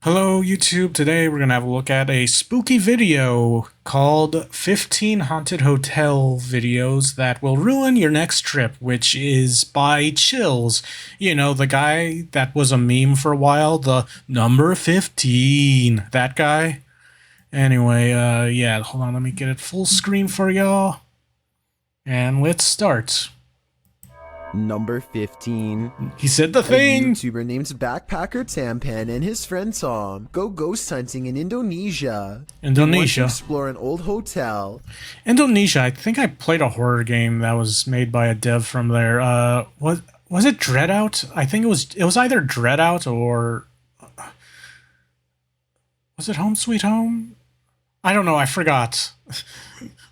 Hello YouTube, today we're going to have a look at a spooky video called 15 Haunted Hotel Videos That Will Ruin Your Next Trip, which is by Chills. You know, the guy that was a meme for a while, the number 15, that guy. Anyway, yeah, hold on, let me get it full screen for y'all. And let's start. Number 15. He said the A thing! YouTuber named Backpacker Tampan and his friend Tom go ghost hunting in Indonesia. They want Indonesia. to explore an old hotel. Indonesia, I think I played a horror game that was made by a dev from there. Was it Dreadout? I think it was either Dreadout or was it Home Sweet Home? I don't know, I forgot.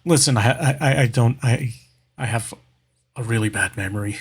Listen, I have a really bad memory.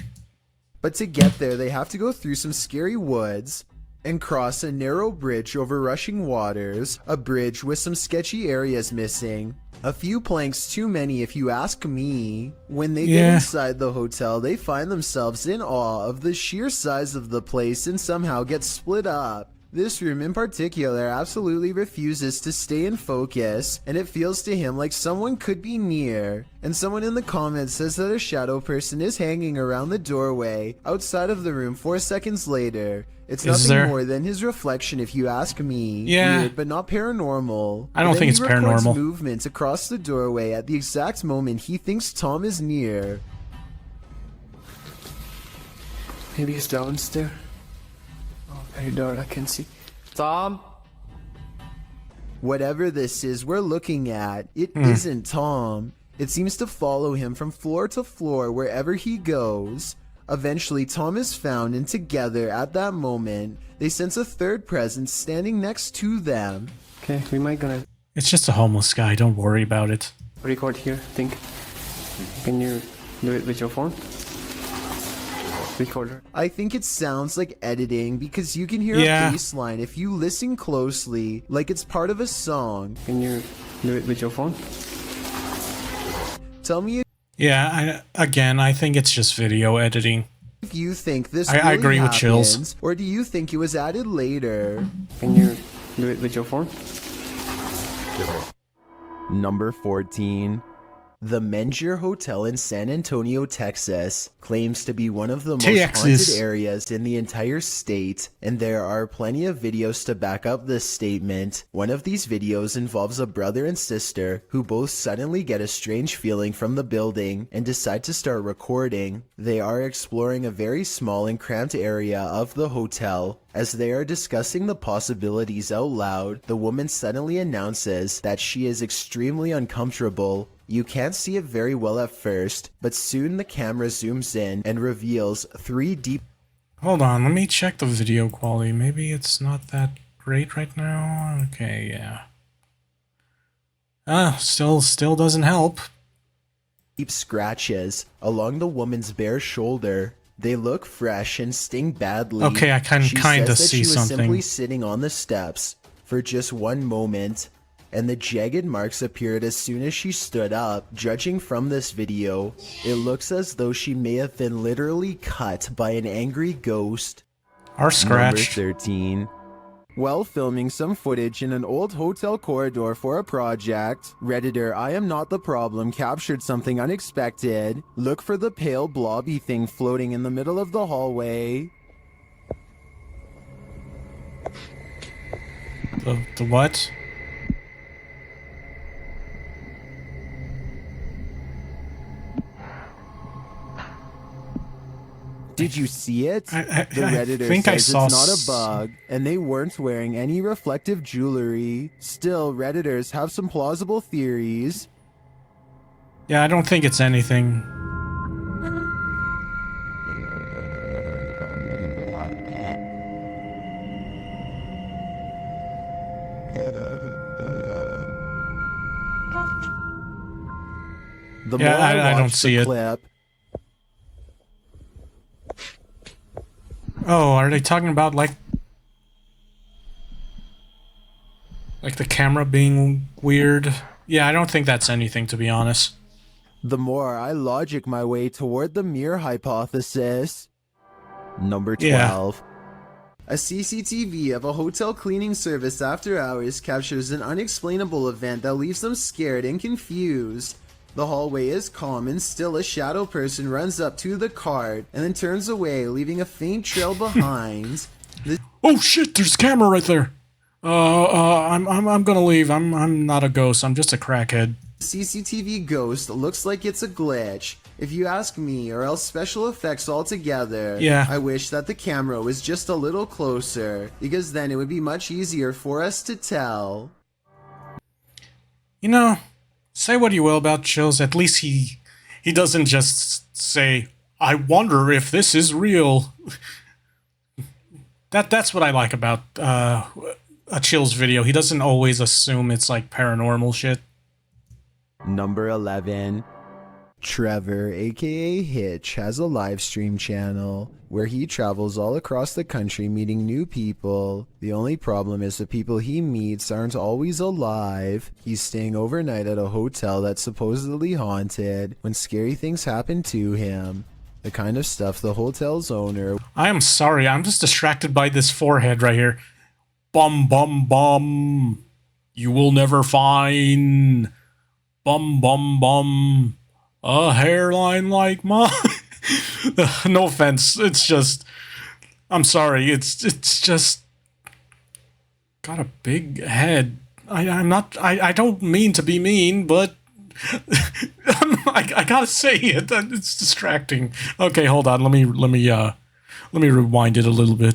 But to get there, they have to go through some scary woods and cross a narrow bridge over rushing waters, a bridge with some sketchy areas missing. A few planks too many if you ask me. When they get inside the hotel, they find themselves in awe of the sheer size of the place and somehow get split up. This room in particular absolutely refuses to stay in focus, and it feels to him like someone could be near. And someone in the comments says that a shadow person is hanging around the doorway outside of the room 4 seconds later. It's nothing more than his reflection if you ask me. Yeah. Weird, but not paranormal. I don't think it's paranormal. Movement across the doorway at the exact moment he thinks Tom is near. Maybe he's downstairs. Oh, very dark, I can see. Tom? Whatever this is we're looking at, it isn't Tom. It seems to follow him from floor to floor wherever he goes. Eventually, Tom is found, and together, at that moment, they sense a third presence standing next to them. Okay, we might gonna It's just a homeless guy, don't worry about it. record here, think. Can you do it with your phone? Recorder. I think it sounds like editing because you can hear Yeah. a bass line if you listen closely, like it's part of a song. Can you do it with your phone? Tell me Yeah, I think it's just video editing. if you think this I really agree with happens, Chills. or do you think it was added later? Can you do it with your phone? Number 14. The Mengier Hotel in San Antonio, Texas, claims to be one of the most haunted areas in the entire state, and there are plenty of videos to back up this statement. One of these videos involves a brother and sister who both suddenly get a strange feeling from the building and decide to start recording. They are exploring a very small and cramped area of the hotel. As they are discussing the possibilities out loud, the woman suddenly announces that she is extremely uncomfortable. You can't see it very well at first, but soon the camera zooms in and reveals 3 deep... Hold on, let me check the video quality. Maybe it's not that great right now. Okay, yeah. Still doesn't help. deep scratches along the woman's bare shoulder. They look fresh and sting badly. Okay, I can kind of see she was something. simply sitting on the steps for just one moment, and the jagged marks appeared as soon as she stood up. Judging from this video, it looks as though she may have been literally cut by an angry ghost. Or scratched. Number 13. While filming some footage in an old hotel corridor for a project, Redditor I Am Not the Problem captured something unexpected. Look for the pale blobby thing floating in the middle of the hallway. The what? Did you see it? The The Redditor think I says saw it's not a bug, and they weren't wearing any reflective jewelry. Still, Redditors have some plausible theories. Yeah, I don't think it's anything. The Yeah, more I don't watch see the it. clip, Oh, are they talking about like the camera being weird? Yeah, I don't think that's anything, to be honest. the more I logic my way toward the mirror hypothesis. Number 12. A CCTV of a hotel cleaning service after hours captures an unexplainable event that leaves them scared and confused. The hallway is calm and still a shadow person runs up to the cart and then turns away, leaving a faint trail behind. Oh shit, there's a camera right there. I'm gonna leave. I'm not a ghost. I'm just a crackhead. CCTV ghost looks like it's a glitch, if you ask me, or else special effects altogether. Yeah. I wish that the camera was just a little closer, because then it would be much easier for us to tell. You know, say what you will about Chills, at least he doesn't just say, I wonder if this is real. That's what I like about a Chills video. He doesn't always assume it's like paranormal shit. Number 11. Trevor, aka Hitch, has a live stream channel where he travels all across the country meeting new people. The only problem is the people he meets aren't always alive. He's staying overnight at a hotel that's supposedly haunted when scary things happen to him. The kind of stuff the hotel's owner... I am sorry, I'm just distracted by this forehead right here. Bum bum bum. You will never find... Bum bum bum. A hairline like mine. No offense. It's just, I'm sorry. It's just got a big head. I don't mean to be mean, but I gotta say it. It's distracting. Okay, hold on. Let me rewind it a little bit.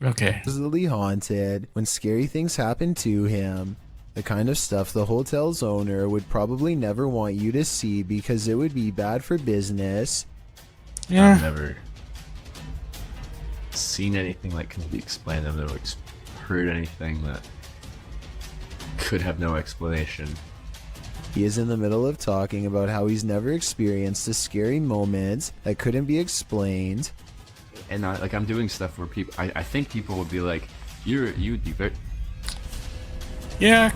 Okay. Supposedly haunted when scary things happen to him. The kind of stuff the hotel's owner would probably never want you to see because it would be bad for business. Yeah. I've never seen anything that can be explained. I've never heard anything that could have no explanation. He is in the middle of talking about how he's never experienced a scary moment that couldn't be explained. And I'm doing stuff where people, I think people would be like, you'd be very... Yeah.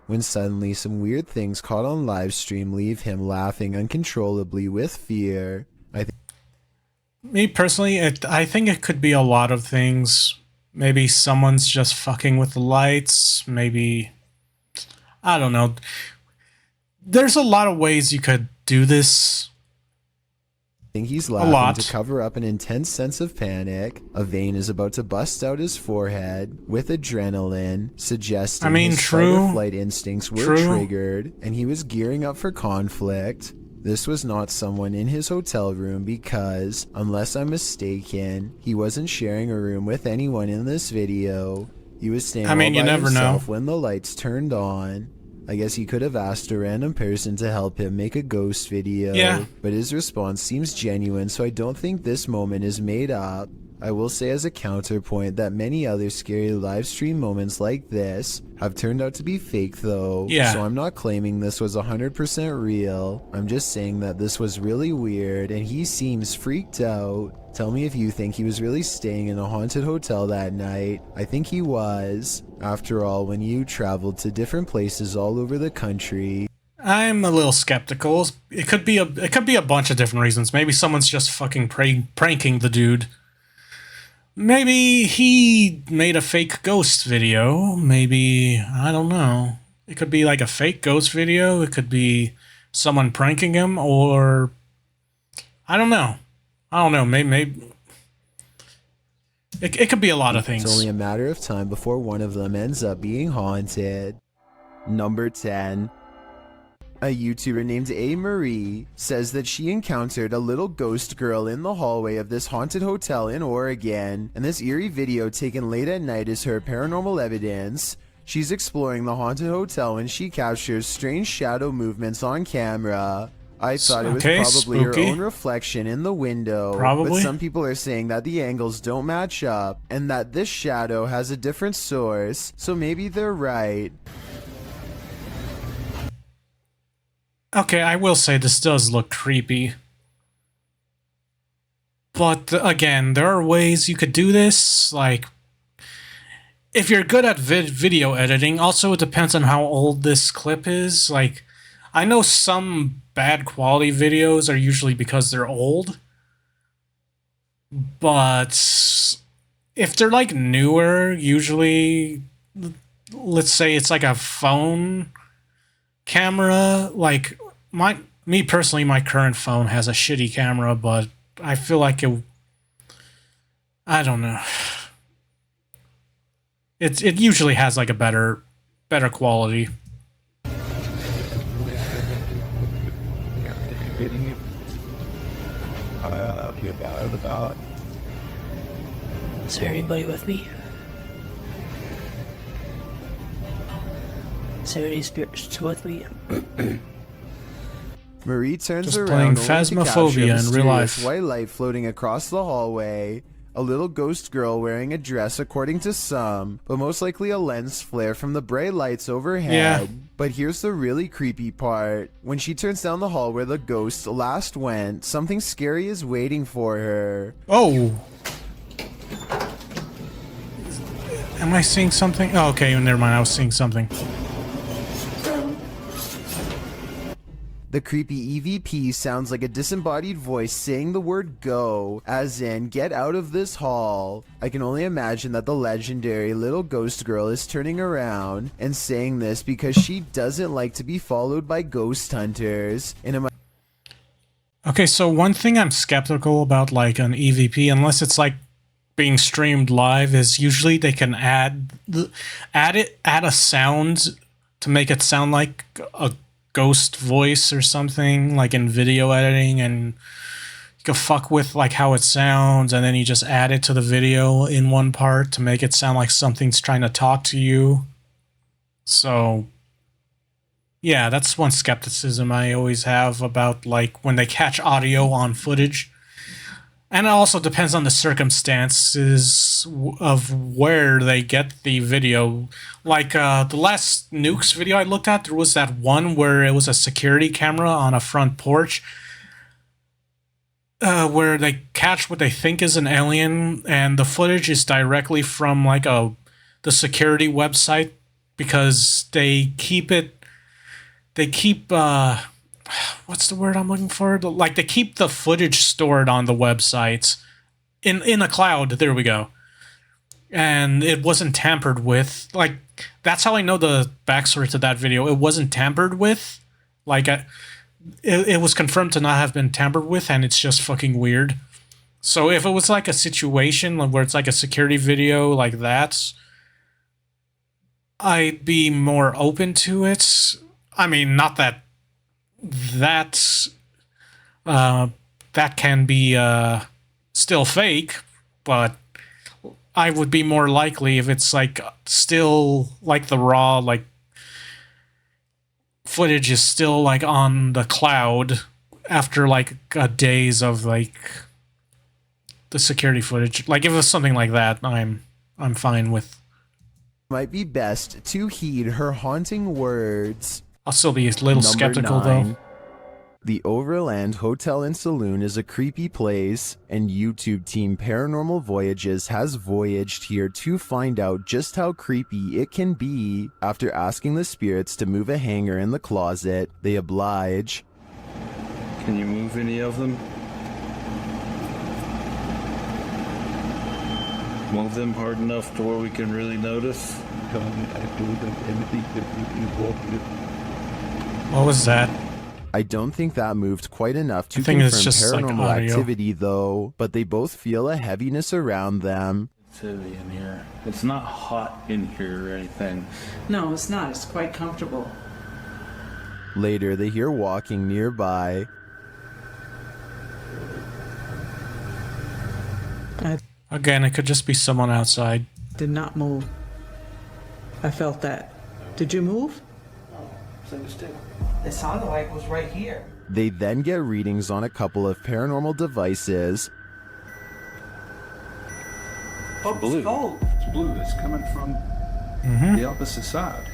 When suddenly some weird things caught on live stream leave him laughing uncontrollably with fear. Me personally, I think it could be a lot of things. Maybe someone's just fucking with the lights. Maybe, I don't know. There's a lot of ways you could do this. I think he's laughing to cover up an intense sense of panic. A vein is about to bust out his forehead with adrenaline, suggesting his fight or flight instincts were triggered, and he was gearing up for conflict. This was not someone in his hotel room because, unless I'm mistaken, he wasn't sharing a room with anyone in this video. He was staying all by himself when the lights turned on. I guess he could have asked a random person to help him make a ghost video, but his response seems genuine, so I don't think this moment is made up. I will say as a counterpoint that many other scary live stream moments like this have turned out to be fake though, so I'm not claiming this was 100% real. I'm just saying that this was really weird and he seems freaked out. Tell me if you think he was really staying in a haunted hotel that night. I think he was. After all, when you traveled to different places all over the country... I'm a little skeptical. It could be a bunch of different reasons. Maybe someone's just fucking pranking the dude. Maybe he made a fake ghost video. Maybe, I don't know. It could be like a fake ghost video. It could be someone pranking him, or I don't know. Maybe it could be a lot of things. It's only a matter of time before one of them ends up being haunted. Number 10. A YouTuber named A. Marie says that she encountered a little ghost girl in the hallway of this haunted hotel in Oregon, and this eerie video taken late at night is her paranormal evidence. She's exploring the haunted hotel when she captures strange shadow movements on camera. I thought it was probably her own reflection in the window, but some people are saying that the angles don't match up and that this shadow has a different source, so maybe they're right. Okay, I will say this does look creepy. But again, there are ways you could do this, like if you're good at video editing. Also, it depends on how old this clip is. Like, I know some bad quality videos are usually because they're old, but if they're like newer, usually, let's say it's like a phone camera, like me personally, my current phone has a shitty camera, but I feel like I don't know. It usually has like a better quality. Is there anybody with me? Is there any spirits with me? Marie turns Just around playing only to capture a Phasmophobia in real mysterious life. white light floating across the hallway. A little ghost girl wearing a dress according to some, but most likely a lens flare from the bright lights overhead. Yeah. But here's the really creepy part. When she turns down the hall where the ghost last went, something scary is waiting for her. Oh. Am I seeing something? Oh, okay, never mind. I was seeing something. The creepy EVP sounds like a disembodied voice saying the word go, as in, get out of this hall. I can only imagine that the legendary little ghost girl is turning around and saying this because she doesn't like to be followed by ghost hunters. And Okay, so one thing I'm skeptical about, like an EVP, unless it's like being streamed live, is usually they can add a sound to make it sound like a ghost voice or something, like in video editing, and you can fuck with like how it sounds, and then you just add it to the video in one part to make it sound like something's trying to talk to you. So yeah, that's one skepticism I always have about like when they catch audio on footage. And it also depends on the circumstances of where they get the video. Like the last Nukes video I looked at, there was that one where it was a security camera on a front porch where they catch what they think is an alien, and the footage is directly from like the security website, because they keep what's the word I'm looking for? Like, they keep the footage stored on the websites in a cloud. There we go. And it wasn't tampered with. Like, that's how I know the backstory to that video. It wasn't tampered with. Like, it was confirmed to not have been tampered with, and it's just fucking weird. So if it was like a situation where it's like a security video like that, I'd be more open to it. I mean, not that that can be still fake, but I would be more likely if it's like still like the raw like footage is still like on the cloud after like days of like the security footage. Like if it was something like that, I'm fine with. might be best to heed her haunting words. I'll still be a little skeptical though. The Overland Hotel and Saloon is a creepy place, and YouTube team Paranormal Voyages has voyaged here to find out just how creepy it can be. After asking the spirits to move a hanger in the closet, they oblige. Can you move any of them? Move them hard enough to where we can really notice? What was that? I don't think that moved quite enough to I think confirm it's just like paranormal audio. activity, though, but they both feel a heaviness around them. It's heavy in here. It's not hot in here or anything. No, it's not. It's quite comfortable. Later, they hear walking nearby. I Again, it could just be someone outside. did not move. I felt that. Did you move? It sounded like it was right here. They then get readings on a couple of paranormal devices. Oh, Blue. it's gold. It's blue. It's coming from the opposite side.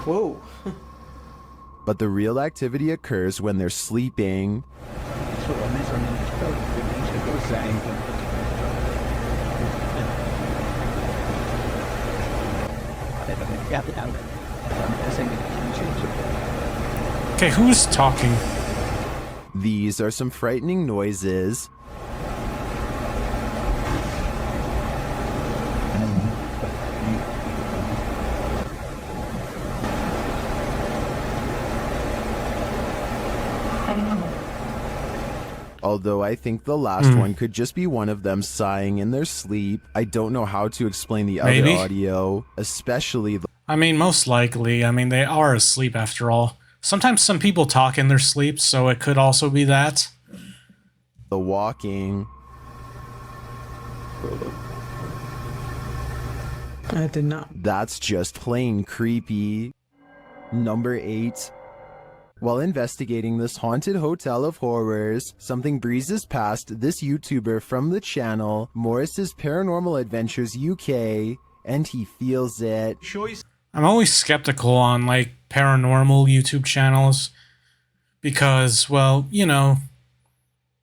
Whoa. But the real activity occurs when they're sleeping. Yeah, but I'm guessing you can change it. Okay, who's talking? These are some frightening noises. Although I think the last one could just be one of them sighing in their sleep. I don't know how to explain the Maybe. other audio, especially the I mean, most likely. I mean, they are asleep after all. Sometimes some people talk in their sleep, so it could also be that. walking. I did not. That's just plain creepy. Number 8. While investigating this haunted hotel of horrors, something breezes past this YouTuber from the channel, Morris's Paranormal Adventures UK, and he feels it. I'm always skeptical on, like, paranormal YouTube channels because, well, you know,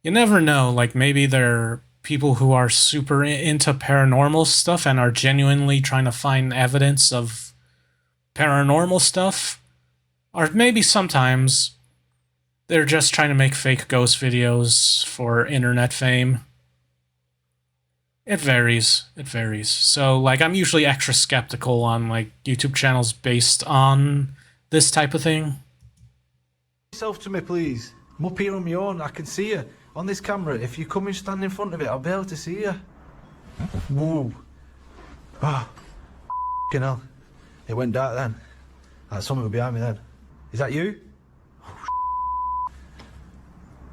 you never know. Like, maybe they're people who are super into paranormal stuff and are genuinely trying to find evidence of paranormal stuff. Or maybe sometimes they're just trying to make fake ghost videos for internet fame. It varies. It varies. So, like, I'm usually extra skeptical on, like, YouTube channels based on this type of thing. Yourself to me, please. I'm up here on my own. I can see you on this camera. If you come and stand in front of it, I'll be able to see you. Whoa. Ah. F***ing hell. It went dark then. Someone was behind me then. Is that you?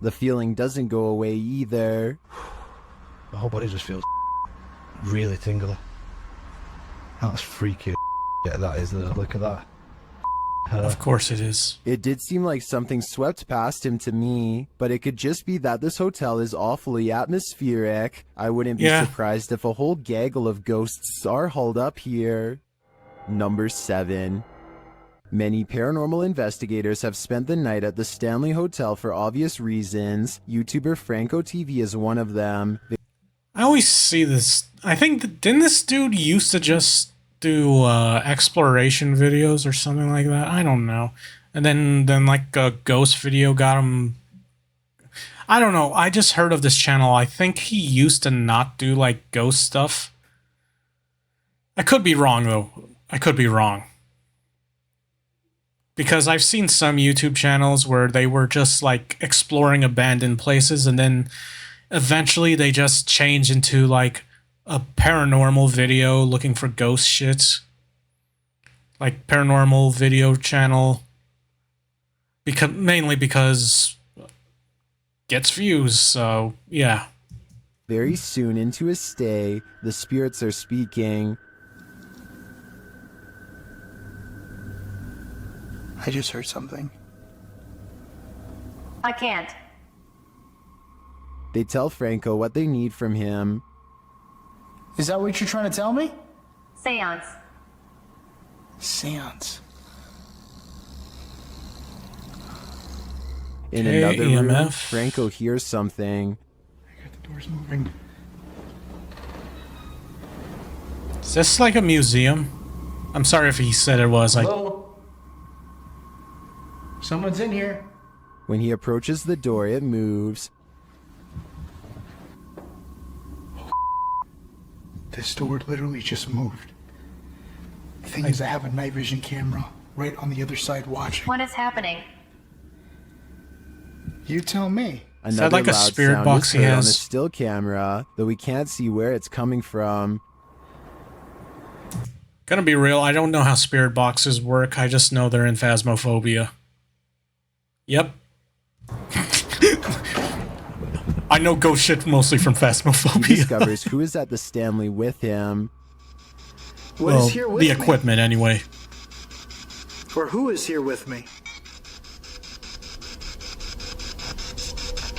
The feeling doesn't go away either. My whole body just feels really tingly. That's freaky. Yeah, that is. Look at that. Of course it is. It did seem like something swept past him to me, but it could just be that this hotel is awfully atmospheric. I wouldn't be surprised if a whole gaggle of ghosts are hauled up here. Number 7. Many paranormal investigators have spent the night at the Stanley Hotel for obvious reasons. YouTuber Franco TV is one of them. I always see this. I think, didn't this dude used to just do exploration videos or something like that? I don't know. And then like a ghost video got him. I don't know. I just heard of this channel. I think he used to not do like ghost stuff. I could be wrong though. I could be wrong. Because I've seen some YouTube channels where they were just like exploring abandoned places and then eventually they just change into like a paranormal video looking for ghost shit. Like paranormal video channel. Mainly because gets views, so yeah. Very soon into his stay, the spirits are speaking. I just heard something. I can't. They tell Franco what they need from him. Is that what you're trying to tell me? Seance. Seance. In another room, Franco hears something. I got the doors moving. Is this like a museum? I'm sorry if he said it was. Hello? Someone's in here. When he approaches the door, it moves. This door literally just moved. The thing is, I have a night vision camera right on the other side watching. What is happening? You tell me. Another like a loud spirit sound box is he heard on a has. still camera, though we can't see where it's coming from. Gonna be real, I don't know how spirit boxes work. I just know they're in Phasmophobia. Yep. I know ghost shit mostly from Phasmophobia. He discovers who is at the Stanley with him. What is here with the me? equipment, anyway. Or who is here with me?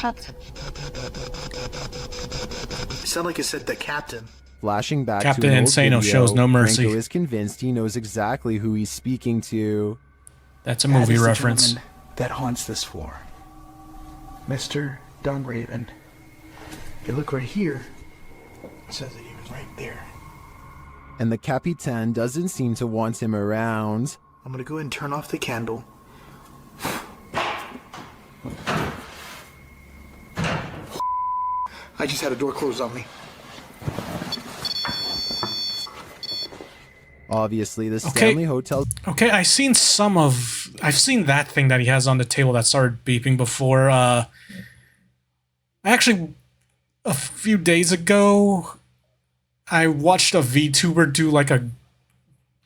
It sounded like it said the captain. Flashing back Captain to an old Insano video, shows no mercy. Franco is convinced he knows exactly who he's speaking to. That's a movie That is the reference. gentleman that haunts this floor. Mr. Dunraven. If you look right here, it says that he was right there. and the Capitan doesn't seem to want him around. I'm gonna go ahead and turn off the candle. I just had a door closed on me. Obviously, the Stanley Hotel... Okay, I've seen that thing that he has on the table that started beeping before. Actually, a few days ago, I watched a VTuber do like a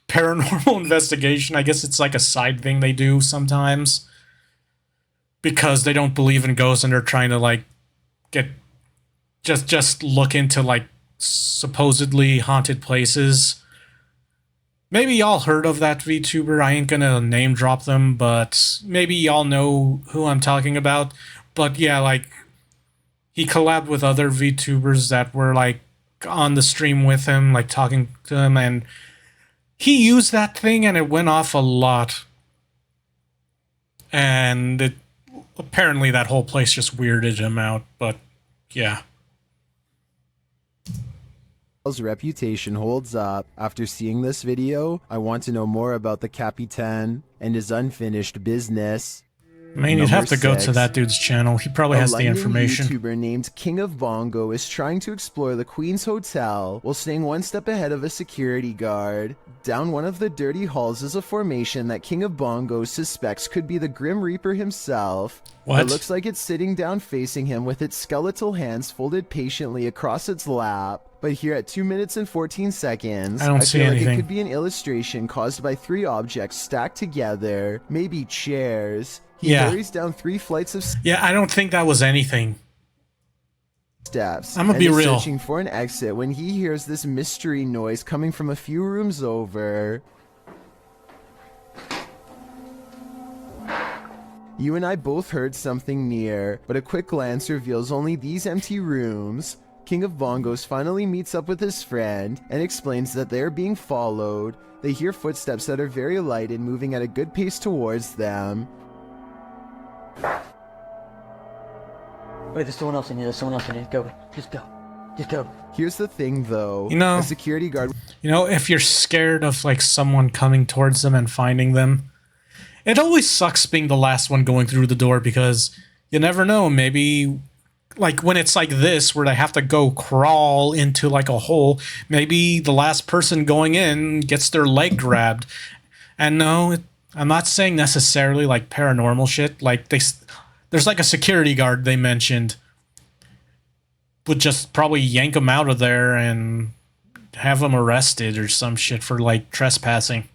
paranormal investigation. I guess it's like a side thing they do sometimes. Because they don't believe in ghosts and they're trying to like get... Just look into like supposedly haunted places. Maybe y'all heard of that VTuber. I ain't gonna name drop them, but maybe y'all know who I'm talking about. But yeah, like, he collabed with other VTubers that were like on the stream with him, like talking to him, and he used that thing and it went off a lot. And apparently that whole place just weirded him out, but yeah. Reputation holds up. After seeing this video, I want to know more about the Capitan and his unfinished business. I mean, you'd have to go to that dude's channel. He probably has the information. A London YouTuber named King of Bongo is trying to explore the Queen's Hotel while staying one step ahead of a security guard. Down one of the dirty halls is a formation that King of Bongo suspects could be the Grim Reaper himself. What? It looks like it's sitting down facing him with its skeletal hands folded patiently across its lap. But here at 2 minutes and 14 seconds, I see feel anything. like it could be an illustration caused by 3 objects stacked together, maybe chairs. He hurries down 3 flights of I don't think that was anything. steps. I'm gonna be real. Searching for an exit when he hears this mystery noise coming from a few rooms over. You and I both heard something near, but a quick glance reveals only these empty rooms. King of Bongos finally meets up with his friend and explains that they are being followed. They hear footsteps that are very light and moving at a good pace towards them. Wait, there's someone else in here. There's someone else in here. Go. Just go. Just go. Here's the thing, though. You know, a security guard... You know, if you're scared of, like, someone coming towards them and finding them, it always sucks being the last one going through the door because you never know. Maybe, like, when it's like this, where they have to go crawl into, like, a hole, maybe the last person going in gets their leg grabbed. And no, I'm not saying necessarily, like, paranormal shit. Like, there's, like, a security guard they mentioned would just probably yank them out of there and have them arrested or some shit for, like, trespassing.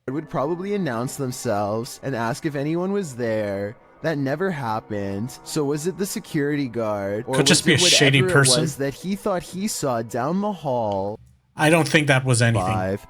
Would probably announce themselves and ask if anyone was there. That never happened. So was it the security guard, or could just be a shady person was that he thought he saw down the hall? I don't think that was anything. 5.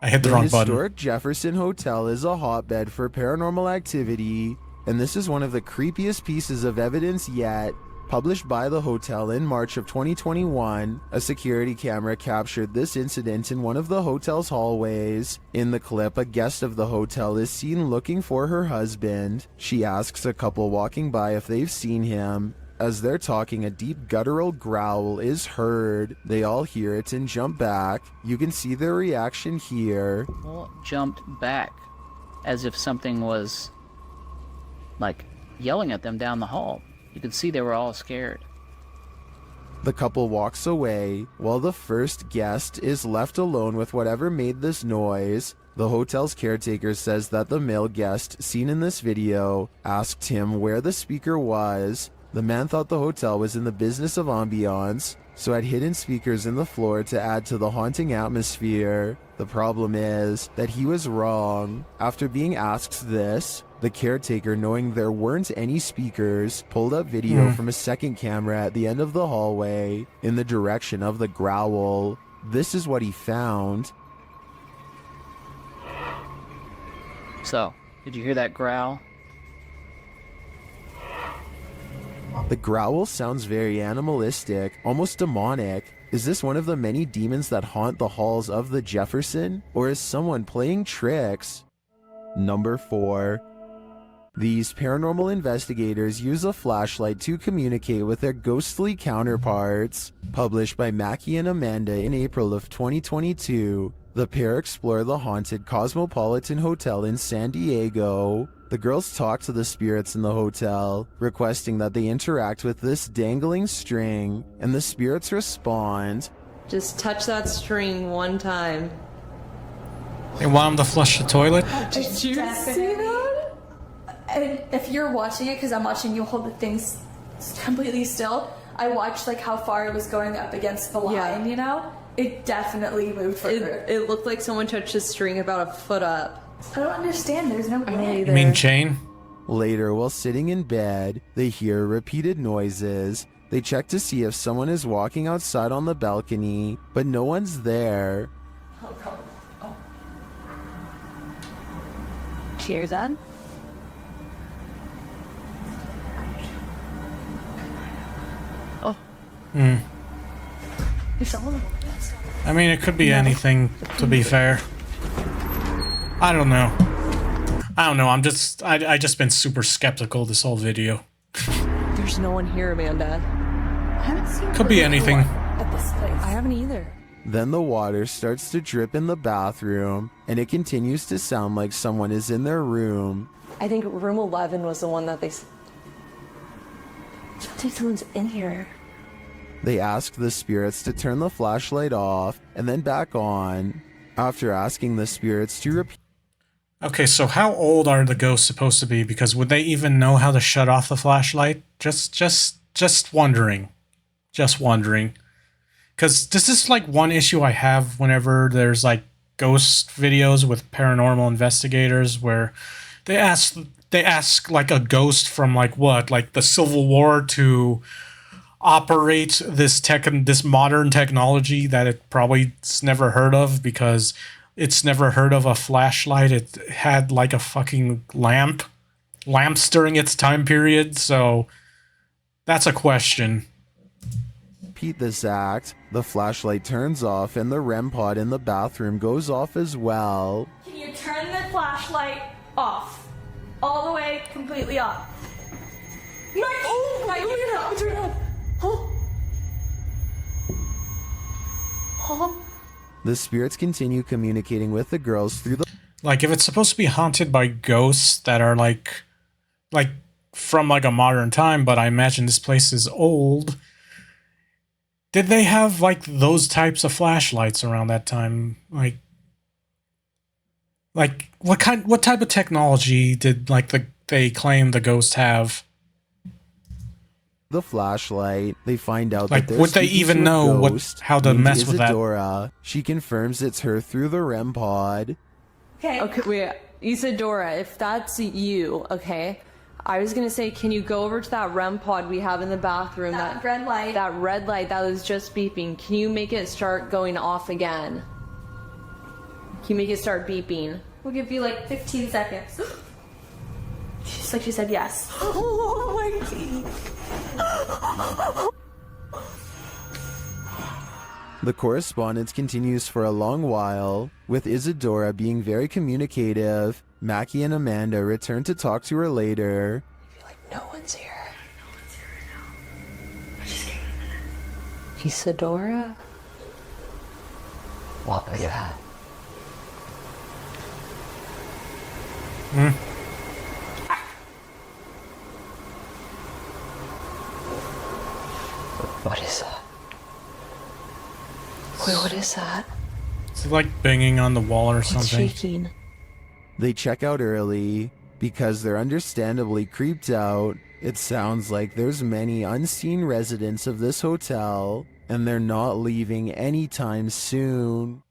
I hit the wrong button. The historic Jefferson Hotel is a hotbed for paranormal activity, and this is one of the creepiest pieces of evidence yet. Published by the hotel in March of 2021, a security camera captured this incident in one of the hotel's hallways. In the clip, a guest of the hotel is seen looking for her husband. She asks a couple walking by if they've seen him. As they're talking, a deep guttural growl is heard. They all hear it and jump back. You can see their reaction here. Well, jumped back as if something was, like, yelling at them down the hall. You could see they were all scared. The couple walks away, while the first guest is left alone with whatever made this noise. The hotel's caretaker says that the male guest seen in this video asked him where the speaker was. The man thought the hotel was in the business of ambiance, so had hidden speakers in the floor to add to the haunting atmosphere. The problem is that he was wrong. After being asked this, the caretaker, knowing there weren't any speakers, pulled up video from a second camera at the end of the hallway in the direction of the growl. This is what he found. So, did you hear that growl? The growl sounds very animalistic, almost demonic. Is this one of the many demons that haunt the halls of the Jefferson? Or is someone playing tricks? Number 4. These paranormal investigators use a flashlight to communicate with their ghostly counterparts. Published by Mackie and Amanda in April of 2022, the pair explore the haunted Cosmopolitan Hotel in San Diego. The girls talk to the spirits in the hotel, requesting that they interact with this dangling string, and the spirits respond. Just touch that string one time. They want them to flush the toilet? Did you see that? And if you're watching it, because I'm watching you hold the things completely still, I watched like how far it was going up against the line, you know? It definitely moved further. It looked like someone touched a string about a foot up. I don't understand, there's no way. You mean chain? Later, while sitting in bed, they hear repeated noises. They check to see if someone is walking outside on the balcony, but no one's there. Cheers, Ed. I mean, it could be anything, to be fair. I don't know. I just been super skeptical this whole video. There's no one here, Amanda. I haven't seen Could be anything. at this place. I haven't either. Then the water starts to drip in the bathroom, and it continues to sound like someone is in their room. I think room 11 was the one that they... I think someone's in here. They ask the spirits to turn the flashlight off and then back on. After asking the spirits to repeat. Okay, so how old are the ghosts supposed to be? Because would they even know how to shut off the flashlight? Just wondering. Just wondering. Because this is like one issue I have whenever there's like ghost videos with paranormal investigators where they ask like a ghost from like what, like the Civil War to operate this modern technology that it probably's never heard of because it's never heard of a flashlight. It had like a fucking lamps during its time period. So that's a question. Repeat this act, the flashlight turns off and the REM pod in the bathroom goes off as well. Can you turn the flashlight off? All the way, completely off. Mike! Oh, Mike, turn it off. Oh. Oh. The spirits continue communicating with the girls through the... Like, if it's supposed to be haunted by ghosts that are like from like a modern time, but I imagine this place is old. Did they have like those types of flashlights around that time? Like what type of technology did like they claim the ghosts have? The flashlight, they find out like, that they're would they even know how to mess with that? Isadora. She confirms it's her through the REM pod. Okay, wait, Isadora, if that's you, okay, I was gonna say, can you go over to that REM pod we have in the bathroom? That red light. That red light that was just beeping. Can you make it start going off again? Can you make it start beeping? We'll give you like 15 seconds. Just like she said yes. Oh my God. The correspondence continues for a long while, with Isadora being very communicative. Mackie and Amanda return to talk to her later. No one's here. Isadora? What are you at? What is that? Wait, what is that? It's like banging on the wall or something. It's shaking. They check out early because they're understandably creeped out. It sounds like there's many unseen residents of this hotel, and they're not leaving anytime soon.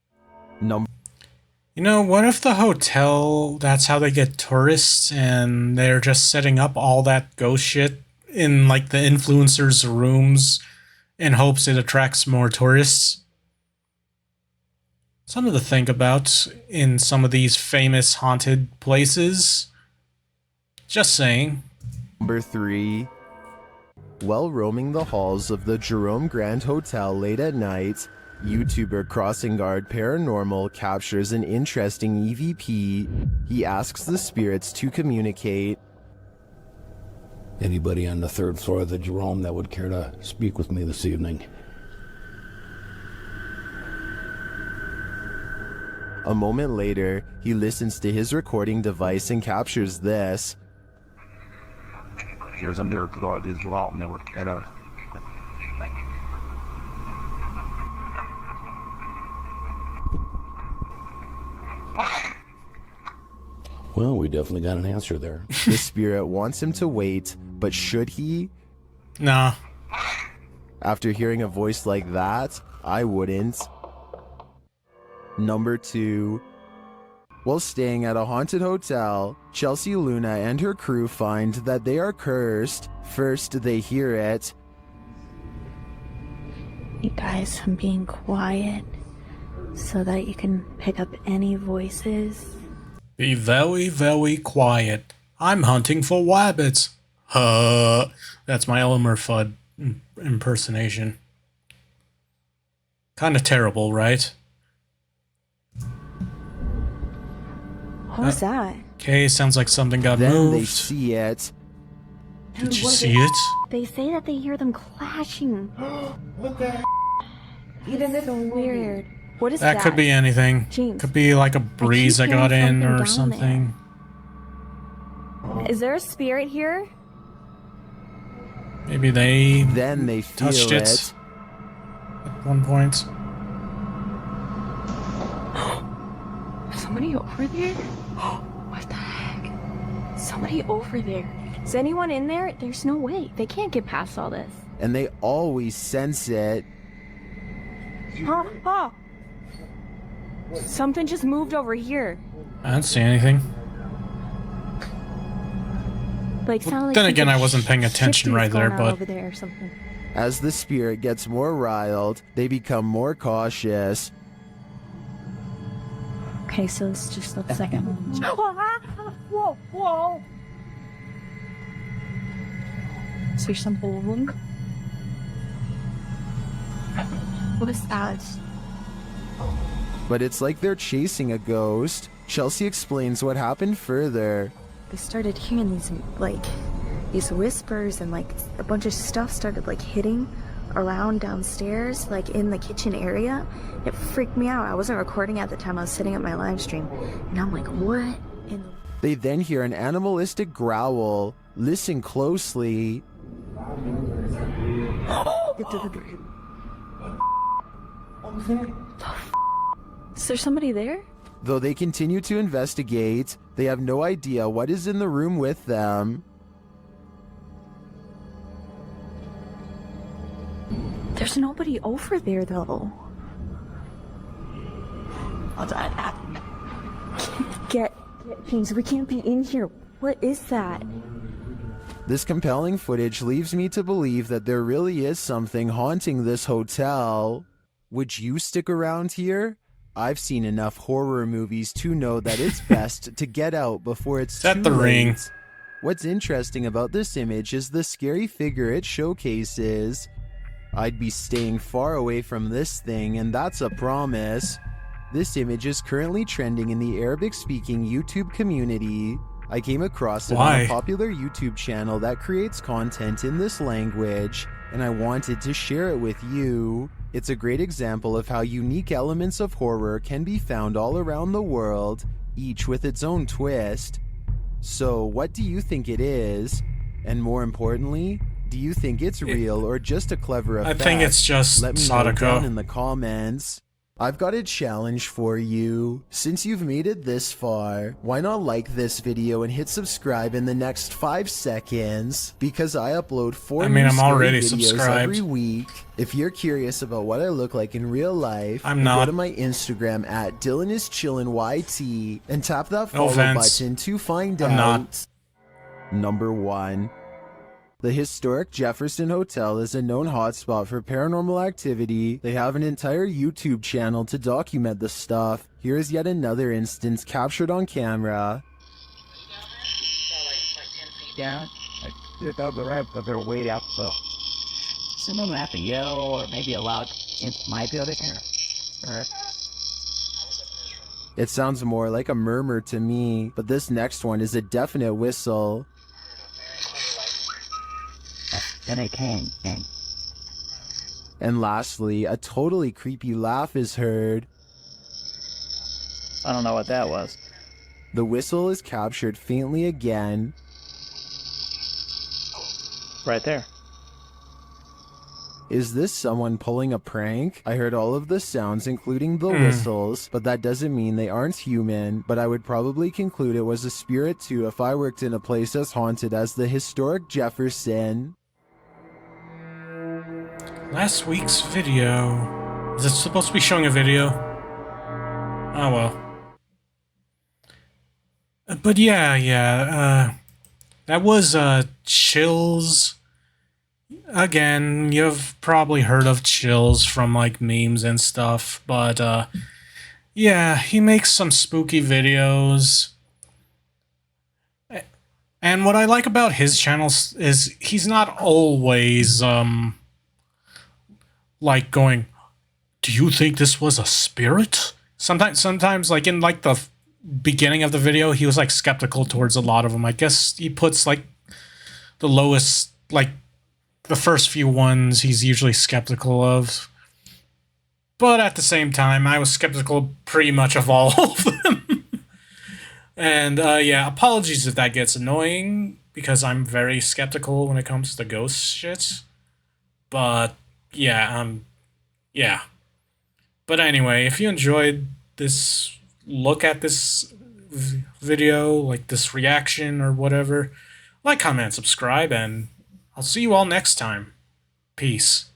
You know, what if the hotel, that's how they get tourists, and they're just setting up all that ghost shit in, like, the influencers' rooms in hopes it attracts more tourists? Something to think about in some of these famous haunted places. Just saying. Number 3. While roaming the halls of the Jerome Grand Hotel late at night, YouTuber Crossing Guard Paranormal captures an interesting EVP. He asks the spirits to communicate. Anybody on the 3rd floor of the Jerome that would care to speak with me this evening? A moment later, he listens to his recording device and captures this. Here's a miracle of the Jerome that would care to... Well, we definitely got an answer there. The spirit wants him to wait, but should he? Nah. After hearing a voice like that, I wouldn't. Number 2. While staying at a haunted hotel, Chelsea Luna and her crew find that they are cursed. First, they hear it. You guys, I'm being quiet so that you can pick up any voices. Be very, very quiet. I'm hunting for wabbits. That's my Elmer Fudd impersonation. Kind of terrible, right? What was that? Okay, sounds like something got Then moved. they see it. Did you see it? They say that they hear them clashing. What the? Even this so weird. What is that? That could be anything. James, could be like a breeze that got in or something. Is there a spirit here? Maybe they then they feel touched it at one point. Somebody over there? What the heck? Somebody over there. Is anyone in there? There's no way. They can't get past all this. And they always sense it. Oh. Something just moved over here. I didn't see anything. Like, sounded like then again, I something wasn't paying shifty attention was right there, going on but over there or something. As the spirit gets more riled, they become more cautious. Okay, so it's just a second. Whoa, whoa. Is there something? What is that? But it's like they're chasing a ghost. Chelsea explains what happened further. They started hearing these whispers, and like a bunch of stuff started like hitting around downstairs, like in the kitchen area. It freaked me out. I wasn't recording at the time. I was sitting at my live stream, and I'm like, what in the... They then hear an animalistic growl. Listen closely. Is there somebody there? Though they continue to investigate, they have no idea what is in the room with them. There's nobody over there, though. Get things. We can't be in here. What is that? This compelling footage leaves me to believe that there really is something haunting this hotel. Would you stick around here? I've seen enough horror movies to know that it's best to get out before it's Set too the late. ring. What's interesting about this image is the scary figure it showcases. I'd be staying far away from this thing, and that's a promise. This image is currently trending in the Arabic-speaking YouTube community. I came across it on a popular YouTube channel that creates content in this language, and I wanted to share it with you. It's a great example of how unique elements of horror can be found all around the world, each with its own twist. So, what do you think it is? And more importantly, do you think it's real or just a clever effect? I think it's just Let me know Sadako. down in the comments. I've got a challenge for you. Since you've made it this far, why not like this video and hit subscribe in the next 5 seconds? Because I upload 4 new I'm scary already videos subscribed. every week. If you're curious about what I look like in real life, I'm go not. to my Instagram at DylanIsChillinYT and tap that No follow offense. button to find I'm out. not. Number 1. The historic Jefferson Hotel is a known hotspot for paranormal activity. They have an entire YouTube channel to document the stuff. Here's yet another instance captured on camera. Down. Just over the ramp, but they're way out, so someone will have to yell or maybe a loud in my building or It sounds more like a murmur to me, but this next one is a definite whistle. and a cane. And lastly, a totally creepy laugh is heard. I don't know what that was. The whistle is captured faintly again. Right there. Is this someone pulling a prank? I heard all of the sounds, including the whistles, but that doesn't mean they aren't human. But I would probably conclude it was a spirit too if I worked in a place as haunted as the historic Jefferson. Last week's video. Is it supposed to be showing a video? Oh well. But yeah, that was Chills. Again, you've probably heard of Chills from like memes and stuff, but yeah, he makes some spooky videos. And what I like about his channel is he's not always like going, "Do you think this was a spirit?" Sometimes like in like the beginning of the video, he was like skeptical towards a lot of them. I guess he puts like the lowest, like the first few ones he's usually skeptical of. But at the same time, I was skeptical pretty much of all of them. And yeah, apologies if that gets annoying, because I'm very skeptical when it comes to ghost shit. But yeah, yeah. But anyway, if you enjoyed this look at this video, like this reaction or whatever, like, comment, subscribe, and I'll see you all next time. Peace.